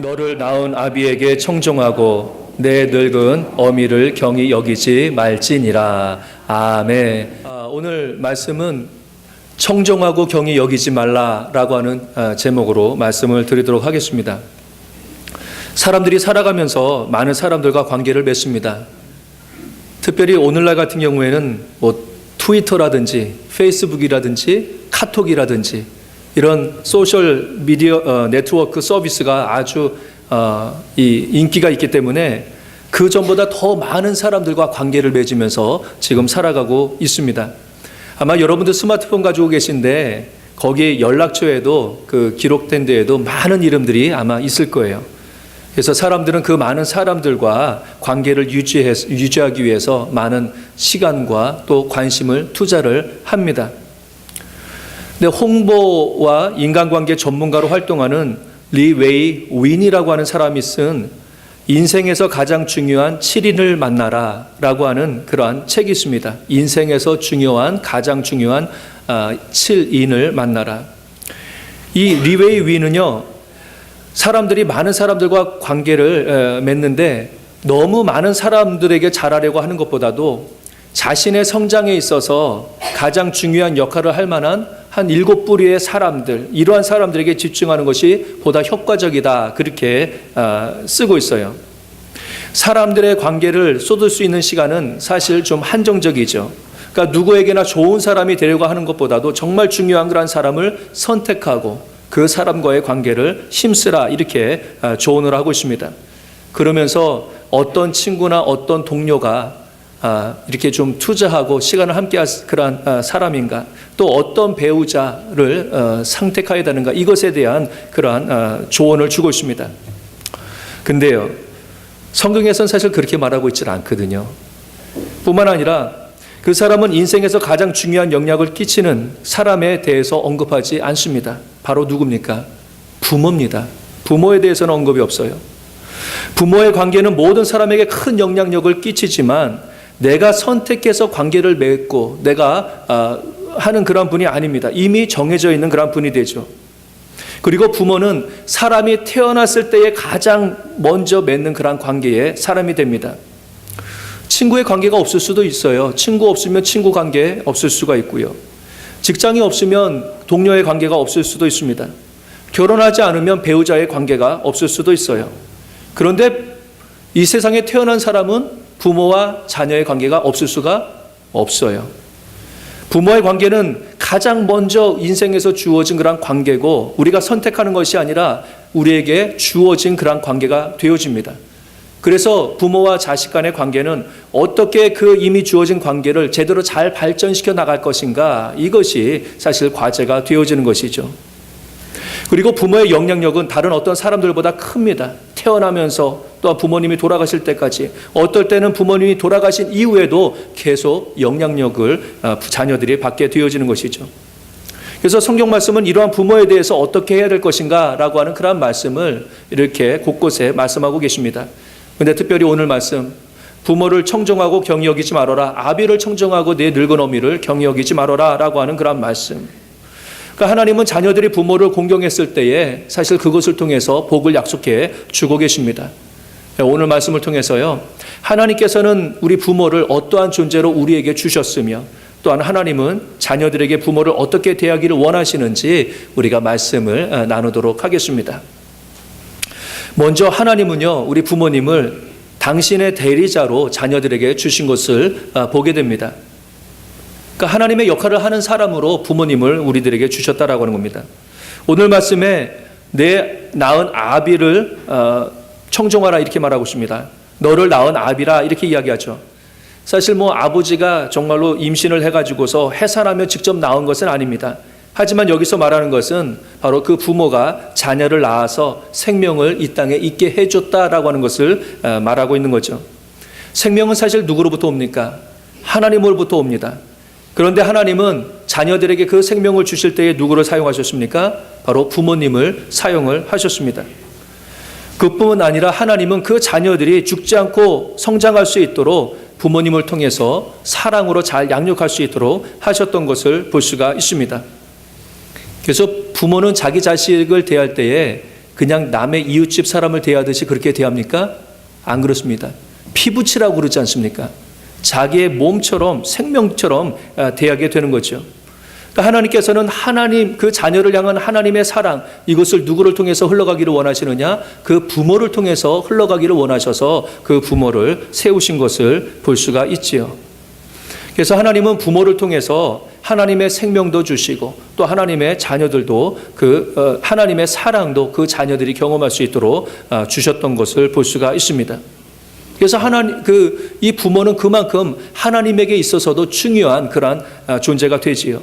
너를 낳은 아비에게 청종하고 내 늙은 어미를 경히 여기지 말지니라. 아멘. 오늘 말씀은 청종하고 경히 여기지 말라라고 하는 제목으로 말씀을 드리도록 하겠습니다. 사람들이 살아가면서 많은 사람들과 관계를 맺습니다. 특별히 오늘날 같은 경우에는 트위터라든지 페이스북이라든지 카톡이라든지 이런 소셜 미디어 네트워크 서비스가 아주 인기가 있기 때문에 그 전보다 더 많은 사람들과 관계를 맺으면서 지금 살아가고 있습니다. 아마 여러분들 스마트폰 가지고 계신데 거기 연락처에도 그 기록된 데에도 많은 이름들이 아마 있을 거예요. 그래서 사람들은 그 많은 사람들과 관계를 유지하기 위해서 많은 시간과 또 관심을 투자를 합니다. 근데 홍보와 인간관계 전문가로 활동하는 리 웨이 윈이라고 하는 사람이 쓴 인생에서 가장 중요한 7인을 만나라 라고 하는 그러한 책이 있습니다. 인생에서 가장 중요한 7인을 만나라. 이 리 웨이 윈은요, 사람들이 많은 사람들과 관계를 맺는데 너무 많은 사람들에게 잘하려고 하는 것보다도 자신의 성장에 있어서 가장 중요한 역할을 할 만한 한 7부류의 사람들, 이러한 사람들에게 집중하는 것이 보다 효과적이다, 그렇게 쓰고 있어요. 사람들의 관계를 쏟을 수 있는 시간은 사실 좀 한정적이죠. 그러니까 누구에게나 좋은 사람이 되려고 하는 것보다도 정말 중요한 그런 사람을 선택하고 그 사람과의 관계를 힘쓰라, 이렇게 조언을 하고 있습니다. 그러면서 어떤 친구나 어떤 동료가 이렇게 좀 투자하고 시간을 함께할 그러한 사람인가, 또 어떤 배우자를 선택해야 되는가, 이것에 대한 그러한 조언을 주고 있습니다. 근데요, 성경에서는 사실 그렇게 말하고 있지는 않거든요. 뿐만 아니라 그 사람은 인생에서 가장 중요한 영향을 끼치는 사람에 대해서 언급하지 않습니다. 바로 누굽니까? 부모입니다. 부모에 대해서는 언급이 없어요. 부모의 관계는 모든 사람에게 큰 영향력을 끼치지만 내가 선택해서 관계를 맺고 내가 하는 그런 분이 아닙니다. 이미 정해져 있는 그런 분이 되죠. 그리고 부모는 사람이 태어났을 때에 가장 먼저 맺는 그런 관계의 사람이 됩니다. 친구의 관계가 없을 수도 있어요. 친구 없으면 친구 관계 없을 수가 있고요. 직장이 없으면 동료의 관계가 없을 수도 있습니다. 결혼하지 않으면 배우자의 관계가 없을 수도 있어요. 그런데 이 세상에 태어난 사람은 부모와 자녀의 관계가 없을 수가 없어요. 부모의 관계는 가장 먼저 인생에서 주어진 그런 관계고, 우리가 선택하는 것이 아니라 우리에게 주어진 그런 관계가 되어집니다. 그래서 부모와 자식 간의 관계는 어떻게 그 이미 주어진 관계를 제대로 잘 발전시켜 나갈 것인가, 이것이 사실 과제가 되어지는 것이죠. 그리고 부모의 영향력은 다른 어떤 사람들보다 큽니다. 태어나면서 또 부모님이 돌아가실 때까지, 어떨 때는 부모님이 돌아가신 이후에도 계속 영향력을 자녀들이 받게 되어지는 것이죠. 그래서 성경 말씀은 이러한 부모에 대해서 어떻게 해야 될 것인가 라고 하는 그런 말씀을 이렇게 곳곳에 말씀하고 계십니다. 그런데 특별히 오늘 말씀, 부모를 청종하고 경히 여기지 말아라, 아비를 청종하고 내 늙은 어미를 경히 여기지 말아라 라고 하는 그런 말씀. 그러니까 하나님은 자녀들이 부모를 공경했을 때에 사실 그것을 통해서 복을 약속해 주고 계십니다. 오늘 말씀을 통해서요, 하나님께서는 우리 부모를 어떠한 존재로 우리에게 주셨으며, 또한 하나님은 자녀들에게 부모를 어떻게 대하기를 원하시는지 우리가 말씀을 나누도록 하겠습니다. 먼저 하나님은요, 우리 부모님을 당신의 대리자로 자녀들에게 주신 것을 보게 됩니다. 그러니까 하나님의 역할을 하는 사람으로 부모님을 우리들에게 주셨다라고 하는 겁니다. 오늘 말씀에 내 낳은 아비를 청종하라, 이렇게 말하고 있습니다. 너를 낳은 아비라, 이렇게 이야기하죠. 사실 아버지가 정말로 임신을 해가지고서 해산하며 직접 낳은 것은 아닙니다. 하지만 여기서 말하는 것은 바로 그 부모가 자녀를 낳아서 생명을 이 땅에 있게 해줬다라고 하는 것을 말하고 있는 거죠. 생명은 사실 누구로부터 옵니까? 하나님으로부터 옵니다. 그런데 하나님은 자녀들에게 그 생명을 주실 때에 누구를 사용하셨습니까? 바로 부모님을 사용을 하셨습니다. 그뿐만 아니라 하나님은 그 자녀들이 죽지 않고 성장할 수 있도록 부모님을 통해서 사랑으로 잘 양육할 수 있도록 하셨던 것을 볼 수가 있습니다. 그래서 부모는 자기 자식을 대할 때에 그냥 남의 이웃집 사람을 대하듯이 그렇게 대합니까? 안 그렇습니다. 피부치라고 그러지 않습니까? 자기의 몸처럼 생명처럼 대하게 되는 거죠. 그러니까 하나님께서는 하나님 그 자녀를 향한 하나님의 사랑 이것을 누구를 통해서 흘러가기를 원하시느냐? 그 부모를 통해서 흘러가기를 원하셔서 그 부모를 세우신 것을 볼 수가 있지요. 그래서 하나님은 부모를 통해서 하나님의 생명도 주시고 또 하나님의 자녀들도 그 하나님의 사랑도 그 자녀들이 경험할 수 있도록 주셨던 것을 볼 수가 있습니다. 그래서 이 부모는 그만큼 하나님에게 있어서도 중요한 그러한 존재가 되지요.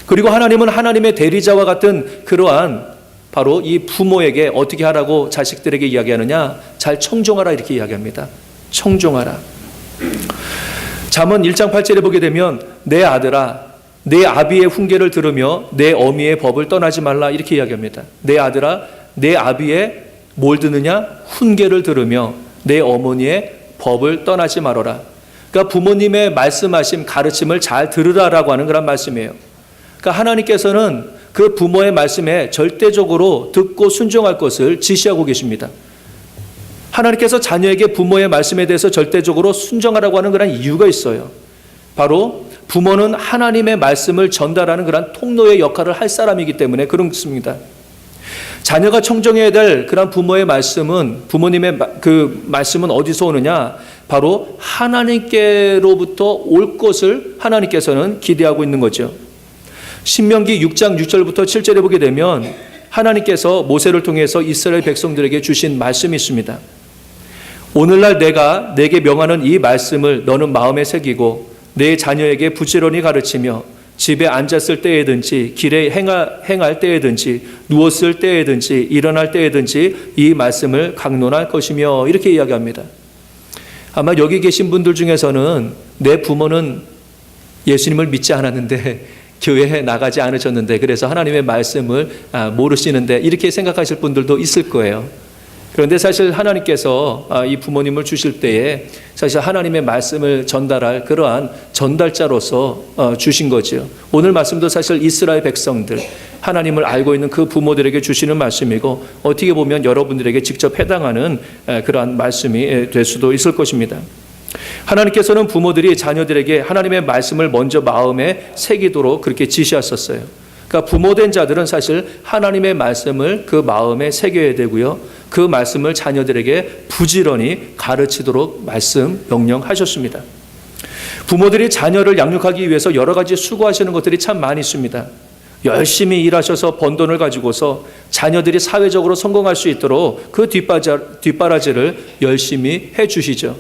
그리고 하나님은 하나님의 대리자와 같은 그러한 바로 이 부모에게 어떻게 하라고 자식들에게 이야기하느냐? 잘 청종하라 이렇게 이야기합니다. 청종하라. 잠언 1장 8절에 보게 되면 내 아들아 내 아비의 훈계를 들으며 내 어미의 법을 떠나지 말라 이렇게 이야기합니다. 내 아들아 내 아비의 뭘 듣느냐? 훈계를 들으며 내 어머니의 법을 떠나지 말아라. 그러니까 부모님의 말씀하심 가르침을 잘 들으라라고 하는 그런 말씀이에요. 그러니까 하나님께서는 그 부모의 말씀에 절대적으로 듣고 순종할 것을 지시하고 계십니다. 하나님께서 자녀에게 부모의 말씀에 대해서 절대적으로 순종하라고 하는 그런 이유가 있어요. 바로 부모는 하나님의 말씀을 전달하는 그런 통로의 역할을 할 사람이기 때문에 그렇습니다. 자녀가 청정해야 될 그런 부모의 말씀은 부모님의 그 말씀은 어디서 오느냐? 바로 하나님께로부터 올 것을 하나님께서는 기대하고 있는 거죠. 신명기 6장 6절부터 7절에 보게 되면 하나님께서 모세를 통해서 이스라엘 백성들에게 주신 말씀이 있습니다. 오늘날 내가 내게 명하는 이 말씀을 너는 마음에 새기고 내 자녀에게 부지런히 가르치며 집에 앉았을 때에든지 길에 행할 때에든지 누웠을 때에든지 일어날 때에든지 이 말씀을 강론할 것이며 이렇게 이야기합니다. 아마 여기 계신 분들 중에서는 내 부모는 예수님을 믿지 않았는데 교회에 나가지 않으셨는데 그래서 하나님의 말씀을 모르시는데 이렇게 생각하실 분들도 있을 거예요. 그런데 사실 하나님께서 이 부모님을 주실 때에 사실 하나님의 말씀을 전달할 그러한 전달자로서 주신 거죠. 오늘 말씀도 사실 이스라엘 백성들 하나님을 알고 있는 그 부모들에게 주시는 말씀이고 어떻게 보면 여러분들에게 직접 해당하는 그러한 말씀이 될 수도 있을 것입니다. 하나님께서는 부모들이 자녀들에게 하나님의 말씀을 먼저 마음에 새기도록 그렇게 지시하셨어요. 그러니까 부모된 자들은 사실 하나님의 말씀을 그 마음에 새겨야 되고요. 그 말씀을 자녀들에게 부지런히 가르치도록 명령하셨습니다. 부모들이 자녀를 양육하기 위해서 여러 가지 수고하시는 것들이 참 많이 있습니다. 열심히 일하셔서 번 돈을 가지고서 자녀들이 사회적으로 성공할 수 있도록 그 뒷바라지를 열심히 해 주시죠.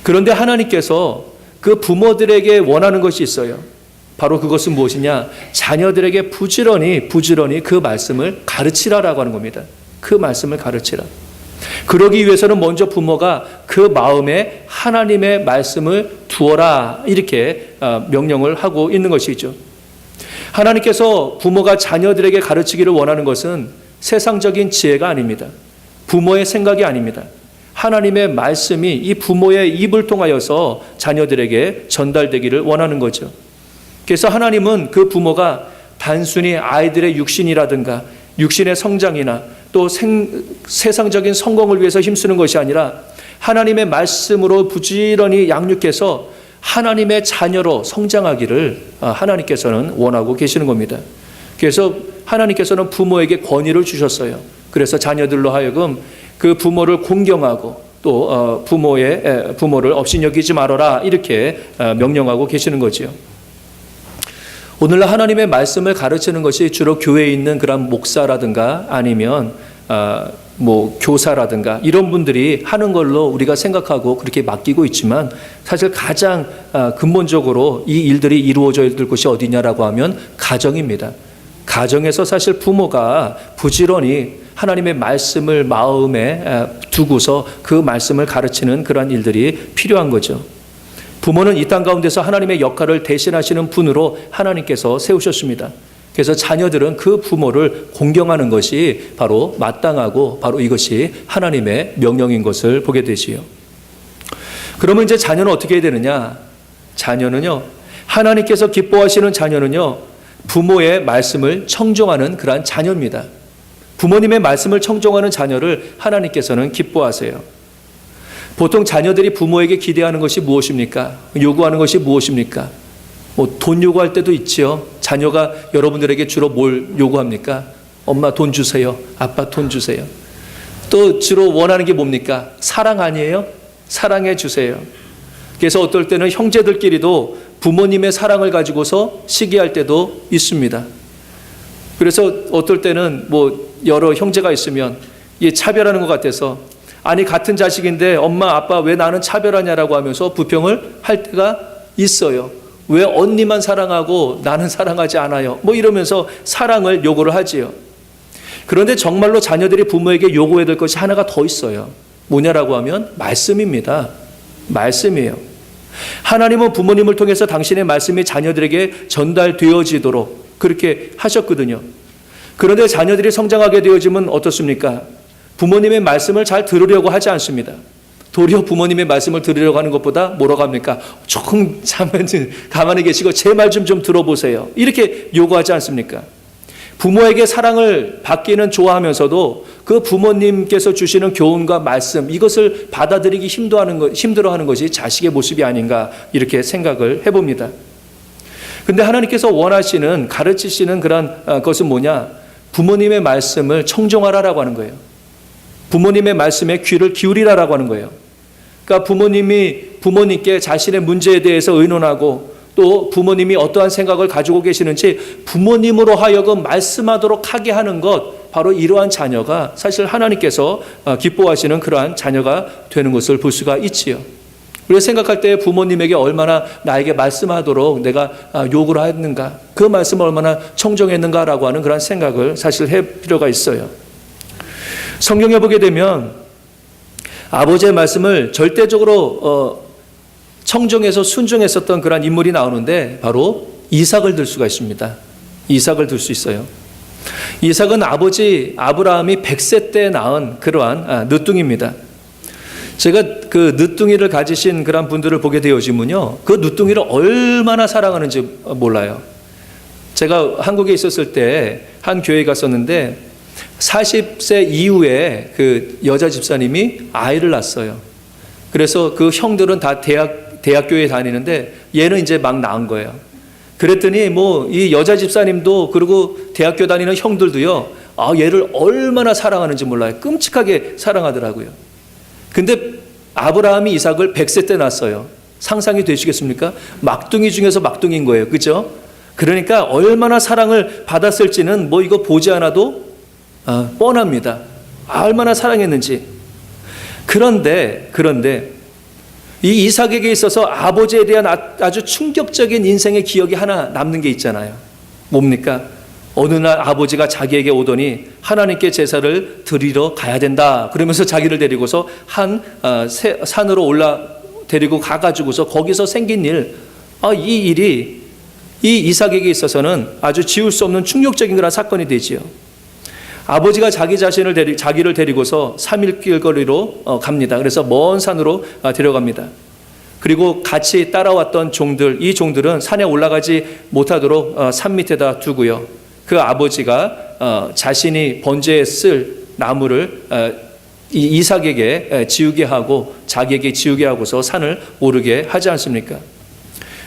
그런데 하나님께서 그 부모들에게 원하는 것이 있어요. 바로 그것은 무엇이냐? 자녀들에게 부지런히 그 말씀을 가르치라라고 하는 겁니다. 그 말씀을 가르치라. 그러기 위해서는 먼저 부모가 그 마음에 하나님의 말씀을 두어라 이렇게 명령을 하고 있는 것이죠. 하나님께서 부모가 자녀들에게 가르치기를 원하는 것은 세상적인 지혜가 아닙니다. 부모의 생각이 아닙니다. 하나님의 말씀이 이 부모의 입을 통하여서 자녀들에게 전달되기를 원하는 거죠. 그래서 하나님은 그 부모가 단순히 아이들의 육신이라든가 육신의 성장이나 또 세상적인 성공을 위해서 힘쓰는 것이 아니라 하나님의 말씀으로 부지런히 양육해서 하나님의 자녀로 성장하기를 하나님께서는 원하고 계시는 겁니다. 그래서 하나님께서는 부모에게 권위를 주셨어요. 그래서 자녀들로 하여금 그 부모를 공경하고 또 부모를 업신여기지 말아라 이렇게 명령하고 계시는 거지요. 오늘날 하나님의 말씀을 가르치는 것이 주로 교회에 있는 그런 목사라든가 아니면 교사라든가 이런 분들이 하는 걸로 우리가 생각하고 그렇게 맡기고 있지만 사실 가장 근본적으로 이 일들이 이루어져야 될 곳이 어디냐라고 하면 가정입니다. 가정에서 사실 부모가 부지런히 하나님의 말씀을 마음에 두고서 그 말씀을 가르치는 그런 일들이 필요한 거죠. 부모는 이 땅 가운데서 하나님의 역할을 대신하시는 분으로 하나님께서 세우셨습니다. 그래서 자녀들은 그 부모를 공경하는 것이 바로 마땅하고 바로 이것이 하나님의 명령인 것을 보게 되지요. 그러면 이제 자녀는 어떻게 해야 되느냐? 자녀는요, 하나님께서 기뻐하시는 자녀는요, 부모의 말씀을 청종하는 그러한 자녀입니다. 부모님의 말씀을 청종하는 자녀를 하나님께서는 기뻐하세요. 보통 자녀들이 부모에게 기대하는 것이 무엇입니까? 요구하는 것이 무엇입니까? 돈 요구할 때도 있지요. 자녀가 여러분들에게 주로 뭘 요구합니까? 엄마 돈 주세요. 아빠 돈 주세요. 또 주로 원하는 게 뭡니까? 사랑 아니에요? 사랑해 주세요. 그래서 어떨 때는 형제들끼리도 부모님의 사랑을 가지고서 시기할 때도 있습니다. 그래서 어떨 때는 여러 형제가 있으면 차별하는 것 같아서, 아니 같은 자식인데 엄마 아빠 왜 나는 차별하냐라고 하면서 부평을 할 때가 있어요. 왜 언니만 사랑하고 나는 사랑하지 않아요? 이러면서 사랑을 요구를 하지요. 그런데 정말로 자녀들이 부모에게 요구해야 될 것이 하나가 더 있어요. 뭐냐라고 하면 말씀입니다. 말씀이에요. 하나님은 부모님을 통해서 당신의 말씀이 자녀들에게 전달되어지도록 그렇게 하셨거든요. 그런데 자녀들이 성장하게 되어지면 어떻습니까? 부모님의 말씀을 잘 들으려고 하지 않습니다. 도리어 부모님의 말씀을 들으려고 하는 것보다 뭐라고 합니까? 조금 가만히 계시고 제 말 좀 들어보세요. 이렇게 요구하지 않습니까? 부모에게 사랑을 받기는 좋아하면서도 그 부모님께서 주시는 교훈과 말씀, 이것을 받아들이기 힘들어하는 것이 자식의 모습이 아닌가 이렇게 생각을 해봅니다. 그런데 하나님께서 원하시는, 가르치시는 그런 것은 뭐냐? 부모님의 말씀을 청종하라라고 하는 거예요. 부모님의 말씀에 귀를 기울이라라고 하는 거예요. 그러니까 부모님께 자신의 문제에 대해서 의논하고 또 부모님이 어떠한 생각을 가지고 계시는지 부모님으로 하여금 말씀하도록 하게 하는 것, 바로 이러한 자녀가 사실 하나님께서 기뻐하시는 그러한 자녀가 되는 것을 볼 수가 있지요. 우리가 생각할 때 부모님에게 얼마나 나에게 말씀하도록 내가 요구를 했는가, 그 말씀을 얼마나 청정했는가라고 하는 그런 생각을 사실 할 필요가 있어요. 성경에 보게 되면 아버지의 말씀을 절대적으로 청정해서 순종했었던 그런 인물이 나오는데 바로 이삭을 들 수가 있습니다. 이삭을 들 수 있어요. 이삭은 아버지 아브라함이 100세 때 낳은 그러한 늦둥이입니다. 제가 그 늦둥이를 가지신 그런 분들을 보게 되어지면요, 그 늦둥이를 얼마나 사랑하는지 몰라요. 제가 한국에 있었을 때 한 교회에 갔었는데 40세 이후에 그 여자 집사님이 아이를 낳았어요. 그래서 그 형들은 다 대학교에 다니는데 얘는 이제 막 낳은 거예요. 그랬더니 이 여자 집사님도 그리고 대학교 다니는 형들도요, 얘를 얼마나 사랑하는지 몰라요. 끔찍하게 사랑하더라고요. 근데 아브라함이 이삭을 100세 때 낳았어요. 상상이 되시겠습니까? 막둥이 중에서 막둥이인 거예요. 그죠? 그러니까 얼마나 사랑을 받았을지는 이거 보지 않아도 뻔합니다. 얼마나 사랑했는지. 그런데 이 이삭에게 있어서 아버지에 대한 아주 충격적인 인생의 기억이 하나 남는 게 있잖아요. 뭡니까? 어느 날 아버지가 자기에게 오더니 하나님께 제사를 드리러 가야 된다 그러면서 자기를 데리고서 한 산으로 데리고 가가지고서 거기서 생긴 일, 이 일이 이 이삭에게 있어서는 아주 지울 수 없는 충격적인 그런 사건이 되지요. 아버지가 자기를 데리고서 3일 길거리로 갑니다. 그래서 먼 산으로 데려갑니다. 그리고 같이 따라왔던 종들, 이 종들은 산에 올라가지 못하도록 산 밑에다 두고요. 그 아버지가 자신이 번제에 쓸 나무를 이삭에게 지우게 하고 자기에게 지우게 하고서 산을 오르게 하지 않습니까?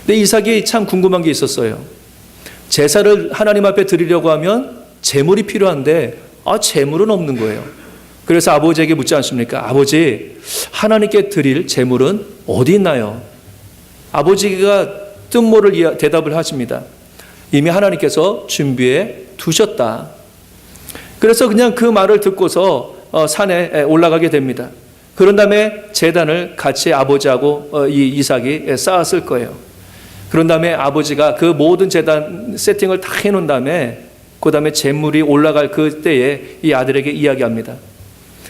근데 이삭이 참 궁금한 게 있었어요. 제사를 하나님 앞에 드리려고 하면 제물이 필요한데 제물은 없는 거예요. 그래서 아버지에게 묻지 않습니까? 아버지, 하나님께 드릴 제물은 어디 있나요? 아버지가 뜻모를 대답을 하십니다. 이미 하나님께서 준비해 두셨다. 그래서 그냥 그 말을 듣고서 산에 올라가게 됩니다. 그런 다음에 제단을 같이 아버지하고 이 이삭이 쌓았을 거예요. 그런 다음에 아버지가 그 모든 제단 세팅을 다 해놓은 다음에 그 다음에 제물이 올라갈 그때에 이 아들에게 이야기합니다.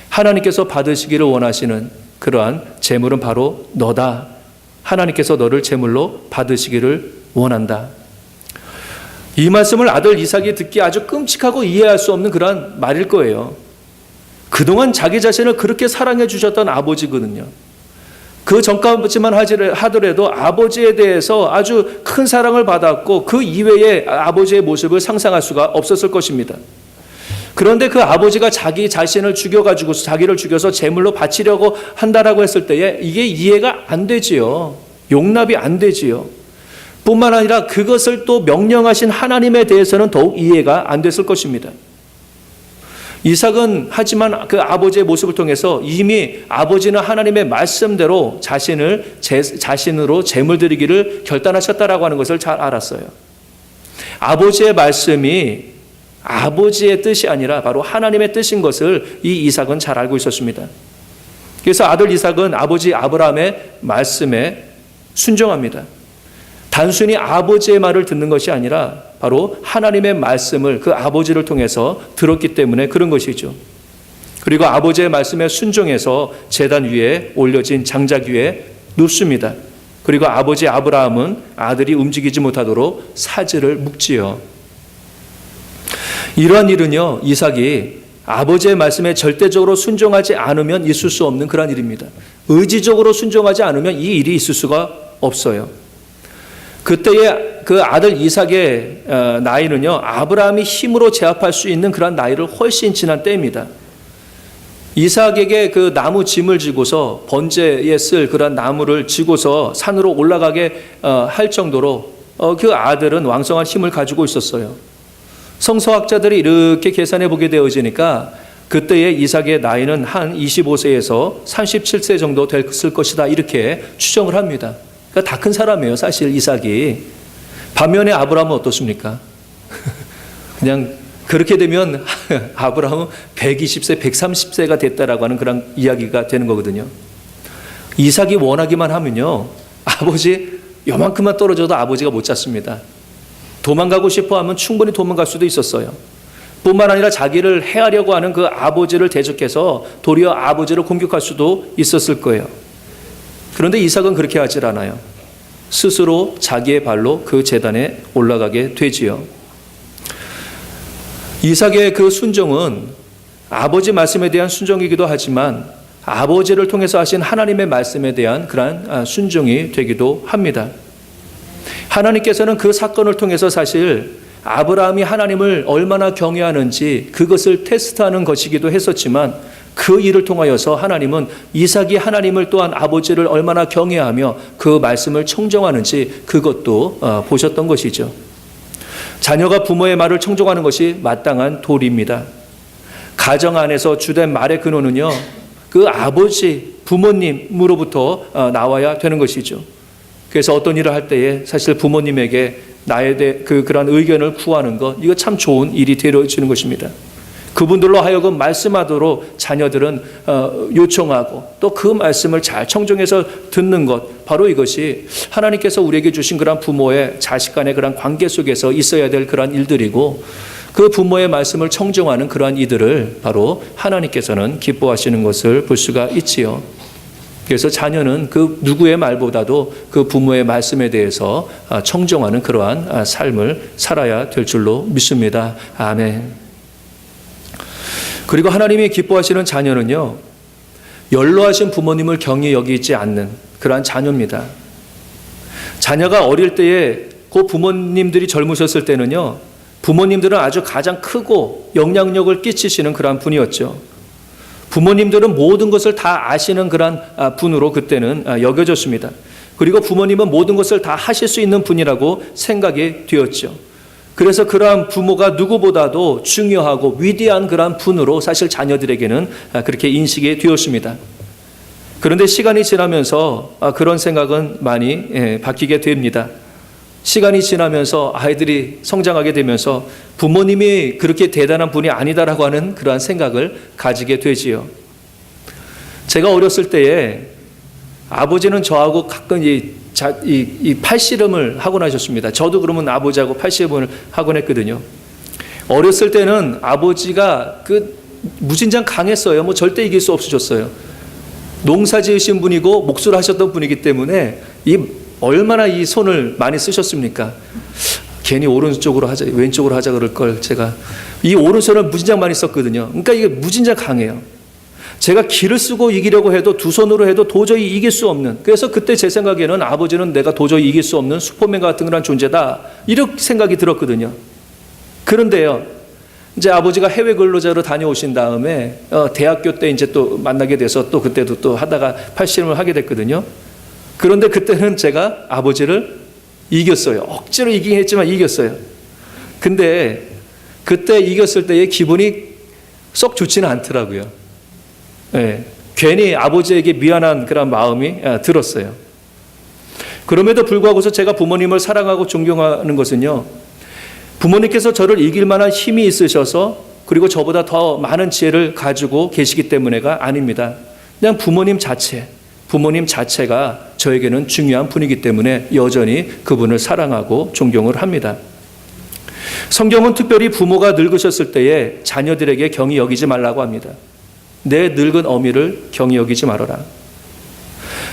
하나님께서 받으시기를 원하시는 그러한 제물은 바로 너다. 하나님께서 너를 제물로 받으시기를 원한다. 이 말씀을 아들 이삭이 듣기 아주 끔찍하고 이해할 수 없는 그러한 말일 거예요. 그동안 자기 자신을 그렇게 사랑해 주셨던 아버지거든요. 그 전까지만 하더라도 아버지에 대해서 아주 큰 사랑을 받았고 그 이외에 아버지의 모습을 상상할 수가 없었을 것입니다. 그런데 그 아버지가 자기 자신을 죽여가지고 자기를 죽여서 제물로 바치려고 한다라고 했을 때에 이게 이해가 안 되지요. 용납이 안 되지요. 뿐만 아니라 그것을 또 명령하신 하나님에 대해서는 더욱 이해가 안 됐을 것입니다. 이삭은 하지만 그 아버지의 모습을 통해서 이미 아버지는 하나님의 말씀대로 자신으로 제물 드리기를 결단하셨다라고 하는 것을 잘 알았어요. 아버지의 말씀이 아버지의 뜻이 아니라 바로 하나님의 뜻인 것을 이 이삭은 잘 알고 있었습니다. 그래서 아들 이삭은 아버지 아브라함의 말씀에 순종합니다. 단순히 아버지의 말을 듣는 것이 아니라 바로 하나님의 말씀을 그 아버지를 통해서 들었기 때문에 그런 것이죠. 그리고 아버지의 말씀에 순종해서 제단 위에 올려진 장작 위에 눕습니다. 그리고 아버지 아브라함은 아들이 움직이지 못하도록 사지를 묶지요. 이러한 일은요, 이삭이 아버지의 말씀에 절대적으로 순종하지 않으면 있을 수 없는 그런 일입니다. 의지적으로 순종하지 않으면 이 일이 있을 수가 없어요. 그때의 그 아들 이삭의 나이는요, 아브라함이 힘으로 제압할 수 있는 그런 나이를 훨씬 지난 때입니다. 이삭에게 그 나무 짐을 지고서 번제에 쓸 그런 나무를 지고서 산으로 올라가게 할 정도로 그 아들은 왕성한 힘을 가지고 있었어요. 성서학자들이 이렇게 계산해 보게 되어지니까 그때의 이삭의 나이는 한 25세에서 37세 정도 됐을 것이다, 이렇게 추정을 합니다. 그러니까 다 큰 사람이에요, 사실 이삭이. 반면에 아브라함은 어떻습니까? 그냥 그렇게 되면 아브라함은 120세, 130세가 됐다라고 하는 그런 이야기가 되는 거거든요. 이삭이 원하기만 하면요, 아버지 요만큼만 떨어져도 아버지가 못 잡습니다. 도망가고 싶어 하면 충분히 도망갈 수도 있었어요. 뿐만 아니라 자기를 해하려고 하는 그 아버지를 대적해서 도리어 아버지를 공격할 수도 있었을 거예요. 그런데 이삭은 그렇게 하질 않아요. 스스로 자기의 발로 그 제단에 올라가게 되지요. 이삭의 그 순종은 아버지 말씀에 대한 순종이기도 하지만 아버지를 통해서 하신 하나님의 말씀에 대한 그러한 순종이 되기도 합니다. 하나님께서는 그 사건을 통해서 사실 아브라함이 하나님을 얼마나 경외하는지 그것을 테스트하는 것이기도 했었지만 그 일을 통하여서 하나님은 이삭이 하나님을 또한 아버지를 얼마나 경외하며 그 말씀을 청정하는지 그것도 보셨던 것이죠. 자녀가 부모의 말을 청정하는 것이 마땅한 도리입니다. 가정 안에서 주된 말의 근원은요, 그 아버지, 부모님으로부터 나와야 되는 것이죠. 그래서 어떤 일을 할 때에 사실 부모님에게 나에 대해 그런 의견을 구하는 것, 이거 참 좋은 일이 되어지는 것입니다. 그분들로 하여금 말씀하도록 자녀들은 요청하고 또 그 말씀을 잘 청정해서 듣는 것, 바로 이것이 하나님께서 우리에게 주신 그런 부모의 자식 간의 그런 관계 속에서 있어야 될 그런 일들이고, 그 부모의 말씀을 청정하는 그러한 이들을 바로 하나님께서는 기뻐하시는 것을 볼 수가 있지요. 그래서 자녀는 그 누구의 말보다도 그 부모의 말씀에 대해서 청정하는 그러한 삶을 살아야 될 줄로 믿습니다. 아멘. 그리고 하나님이 기뻐하시는 자녀는요, 연로하신 부모님을 경히 여기지 않는 그러한 자녀입니다. 자녀가 어릴 때에 그 부모님들이 젊으셨을 때는요, 부모님들은 아주 가장 크고 영향력을 끼치시는 그러한 분이었죠. 부모님들은 모든 것을 다 아시는 그런 분으로 그때는 여겨졌습니다. 그리고 부모님은 모든 것을 다 하실 수 있는 분이라고 생각이 되었죠. 그래서 그러한 부모가 누구보다도 중요하고 위대한 그러한 분으로 사실 자녀들에게는 그렇게 인식이 되었습니다. 그런데 시간이 지나면서 그런 생각은 많이 바뀌게 됩니다. 시간이 지나면서 아이들이 성장하게 되면서 부모님이 그렇게 대단한 분이 아니다라고 하는 그러한 생각을 가지게 되지요. 제가 어렸을 때에 아버지는 저하고 가끔 이 팔씨름을 하곤 하셨습니다. 저도 그러면 아버지하고 팔씨름을 하곤 했거든요. 어렸을 때는 아버지가 무진장 강했어요. 뭐 절대 이길 수 없으셨어요. 농사 지으신 분이고 목수를 하셨던 분이기 때문에 얼마나 이 손을 많이 쓰셨습니까? 괜히 오른쪽으로 하자, 왼쪽으로 하자 그럴 걸 제가 이 오른손을 무진장 많이 썼거든요. 그러니까 이게 무진장 강해요. 제가 기를 쓰고 이기려고 해도 두 손으로 해도 도저히 이길 수 없는, 그래서 그때 제 생각에는 아버지는 내가 도저히 이길 수 없는 슈퍼맨 같은 그런 존재다, 이렇게 생각이 들었거든요. 그런데요, 이제 아버지가 해외 근로자로 다녀오신 다음에 대학교 때 이제 또 만나게 돼서 또 그때도 또 하다가 팔씨름을 하게 됐거든요. 그런데 그때는 제가 아버지를 이겼어요. 억지로 이기긴 했지만 이겼어요. 근데 그때 이겼을 때의 기분이 썩 좋지는 않더라고요. 네, 괜히 아버지에게 미안한 그런 마음이 들었어요. 그럼에도 불구하고서 제가 부모님을 사랑하고 존경하는 것은요, 부모님께서 저를 이길 만한 힘이 있으셔서 그리고 저보다 더 많은 지혜를 가지고 계시기 때문에가 아닙니다. 그냥 부모님 자체가 저에게는 중요한 분이기 때문에 여전히 그분을 사랑하고 존경을 합니다. 성경은 특별히 부모가 늙으셨을 때에 자녀들에게 경히 여기지 말라고 합니다. 내 늙은 어미를 경히 여기지 말아라.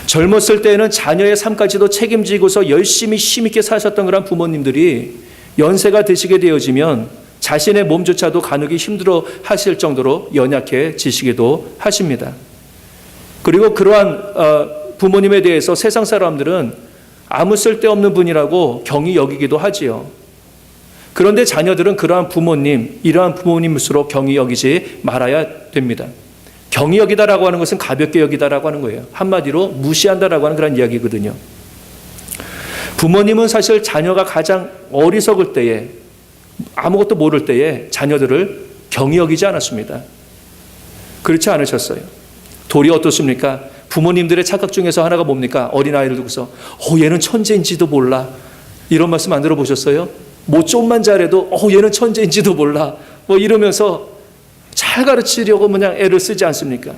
젊었을 때에는 자녀의 삶까지도 책임지고서 열심히 힘있게 사셨던 그런 부모님들이 연세가 드시게 되어지면 자신의 몸조차도 가누기 힘들어 하실 정도로 연약해지시기도 하십니다. 그리고 그러한 부모님에 대해서 세상 사람들은 아무 쓸데없는 분이라고 경히 여기기도 하지요. 그런데 자녀들은 이러한 부모님일수록 경히 여기지 말아야 됩니다. 경히 여기다라고 하는 것은 가볍게 여기다라고 하는 거예요. 한마디로 무시한다라고 하는 그런 이야기거든요. 부모님은 사실 자녀가 가장 어리석을 때에, 아무것도 모를 때에 자녀들을 경히 여기지 않았습니다. 그렇지 않으셨어요. 도리 어떻습니까? 부모님들의 착각 중에서 하나가 뭡니까? 어린아이를 두고서 얘는 천재인지도 몰라. 이런 말씀 안 들어보셨어요? 뭐 좀만 잘해도 얘는 천재인지도 몰라. 뭐 이러면서 잘 가르치려고 그냥 애를 쓰지 않습니까?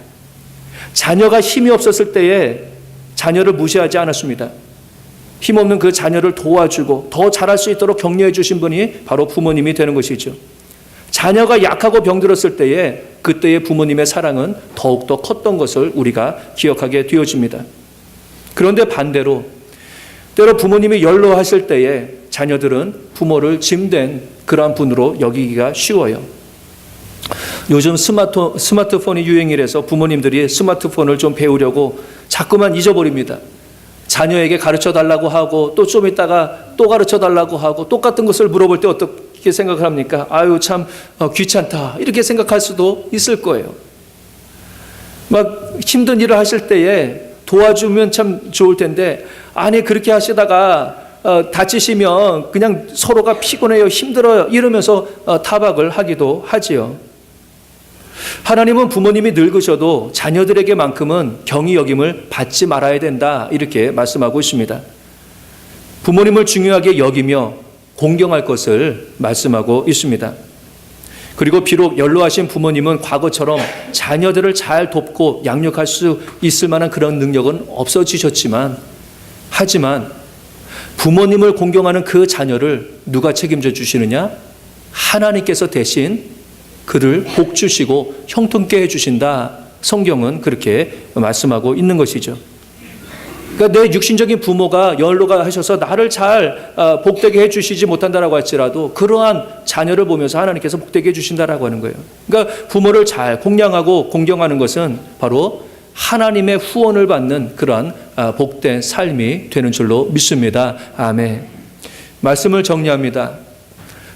자녀가 힘이 없었을 때에 자녀를 무시하지 않았습니다. 힘없는 그 자녀를 도와주고 더 잘할 수 있도록 격려해 주신 분이 바로 부모님이 되는 것이죠. 자녀가 약하고 병들었을 때에 그때의 부모님의 사랑은 더욱더 컸던 것을 우리가 기억하게 되어집니다. 그런데 반대로 때로 부모님이 연로하실 때에 자녀들은 부모를 짐된 그러한 분으로 여기기가 쉬워요. 요즘 스마트폰이 유행이라서 부모님들이 스마트폰을 좀 배우려고 자꾸만 잊어버립니다. 자녀에게 가르쳐 달라고 하고 또 좀 있다가 또 가르쳐 달라고 하고 똑같은 것을 물어볼 때 어떻게 생각을 합니까? 아유 참 귀찮다 이렇게 생각할 수도 있을 거예요. 막 힘든 일을 하실 때에 도와주면 참 좋을 텐데 아니 그렇게 하시다가 다치시면 그냥 서로가 피곤해요 힘들어요 이러면서 타박을 하기도 하지요. 하나님은 부모님이 늙으셔도 자녀들에게만큼은 경히 여김을 받지 말아야 된다 이렇게 말씀하고 있습니다. 부모님을 중요하게 여기며 공경할 것을 말씀하고 있습니다. 그리고 비록 연로하신 부모님은 과거처럼 자녀들을 잘 돕고 양육할 수 있을 만한 그런 능력은 없어지셨지만 하지만 부모님을 공경하는 그 자녀를 누가 책임져 주시느냐? 하나님께서 대신 그를 복 주시고 형통케 해주신다. 성경은 그렇게 말씀하고 있는 것이죠. 그러니까 내 육신적인 부모가 연로가 하셔서 나를 잘 복되게 해주시지 못한다라고 할지라도 그러한 자녀를 보면서 하나님께서 복되게 해주신다라고 하는 거예요. 그러니까 부모를 잘 공양하고 공경하는 것은 바로 하나님의 후원을 받는 그러한 복된 삶이 되는 줄로 믿습니다. 아멘. 말씀을 정리합니다.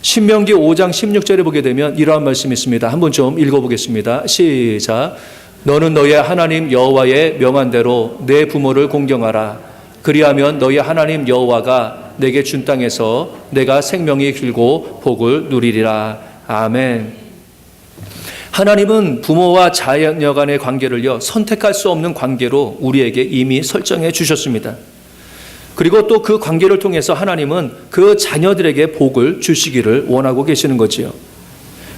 신명기 5장 16절에 보게 되면 이러한 말씀이 있습니다. 한번 좀 읽어보겠습니다. 시작. 너는 너의 하나님 여호와의 명한 대로 내 부모를 공경하라. 그리하면 너의 하나님 여호와가 내게 준 땅에서 내가 생명이 길고 복을 누리리라. 아멘. 하나님은 부모와 자녀 간의 관계를요 선택할 수 없는 관계로 우리에게 이미 설정해 주셨습니다. 그리고 또 그 관계를 통해서 하나님은 그 자녀들에게 복을 주시기를 원하고 계시는 거지요.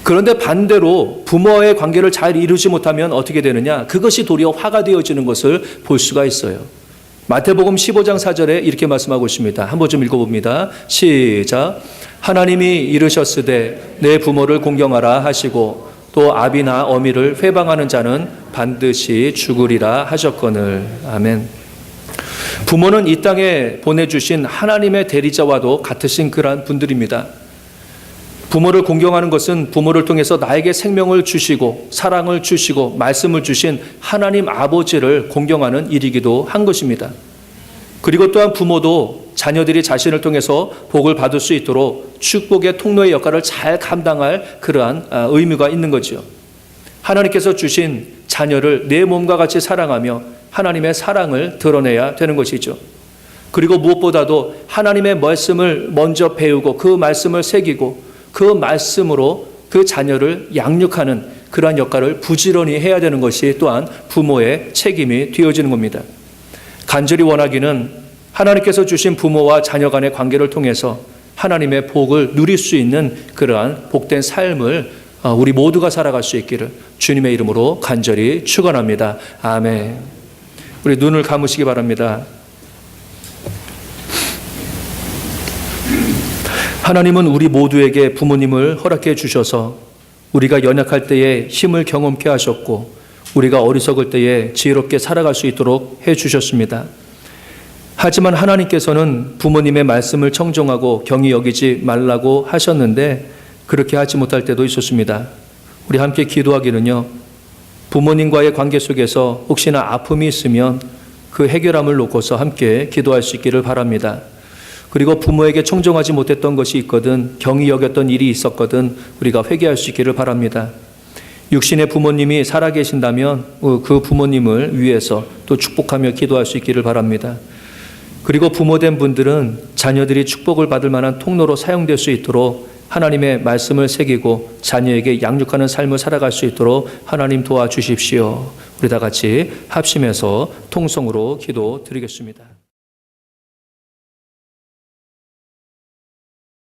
그런데 반대로 부모와의 관계를 잘 이루지 못하면 어떻게 되느냐? 그것이 도리어 화가 되어지는 것을 볼 수가 있어요. 마태복음 15장 4절에 이렇게 말씀하고 있습니다. 한번 좀 읽어봅니다. 시작. 하나님이 이르셨으되 내 부모를 공경하라 하시고 또 아비나 어미를 회방하는 자는 반드시 죽으리라 하셨거늘. 아멘. 부모는 이 땅에 보내주신 하나님의 대리자와도 같으신 그러한 분들입니다. 부모를 공경하는 것은 부모를 통해서 나에게 생명을 주시고 사랑을 주시고 말씀을 주신 하나님 아버지를 공경하는 일이기도 한 것입니다. 그리고 또한 부모도 자녀들이 자신을 통해서 복을 받을 수 있도록 축복의 통로의 역할을 잘 감당할 그러한 의무가 있는 거죠. 하나님께서 주신 자녀를 내 몸과 같이 사랑하며 하나님의 사랑을 드러내야 되는 것이죠. 그리고 무엇보다도 하나님의 말씀을 먼저 배우고 그 말씀을 새기고 그 말씀으로 그 자녀를 양육하는 그러한 역할을 부지런히 해야 되는 것이 또한 부모의 책임이 되어지는 겁니다. 간절히 원하기는 하나님께서 주신 부모와 자녀 간의 관계를 통해서 하나님의 복을 누릴 수 있는 그러한 복된 삶을 우리 모두가 살아갈 수 있기를 주님의 이름으로 간절히 축원합니다. 아멘. 우리 눈을 감으시기 바랍니다. 하나님은 우리 모두에게 부모님을 허락해 주셔서 우리가 연약할 때에 힘을 경험케 하셨고 우리가 어리석을 때에 지혜롭게 살아갈 수 있도록 해 주셨습니다. 하지만 하나님께서는 부모님의 말씀을 청종하고 경히 여기지 말라고 하셨는데 그렇게 하지 못할 때도 있었습니다. 우리 함께 기도하기는요. 부모님과의 관계 속에서 혹시나 아픔이 있으면 그 해결함을 놓고서 함께 기도할 수 있기를 바랍니다. 그리고 부모에게 청종하지 못했던 것이 있거든 경히 여겼던 일이 있었거든 우리가 회개할 수 있기를 바랍니다. 육신의 부모님이 살아계신다면 그 부모님을 위해서 또 축복하며 기도할 수 있기를 바랍니다. 그리고 부모된 분들은 자녀들이 축복을 받을 만한 통로로 사용될 수 있도록 하나님의 말씀을 새기고 자녀에게 양육하는 삶을 살아갈 수 있도록 하나님 도와주십시오. 우리 다 같이 합심해서 통성으로 기도드리겠습니다.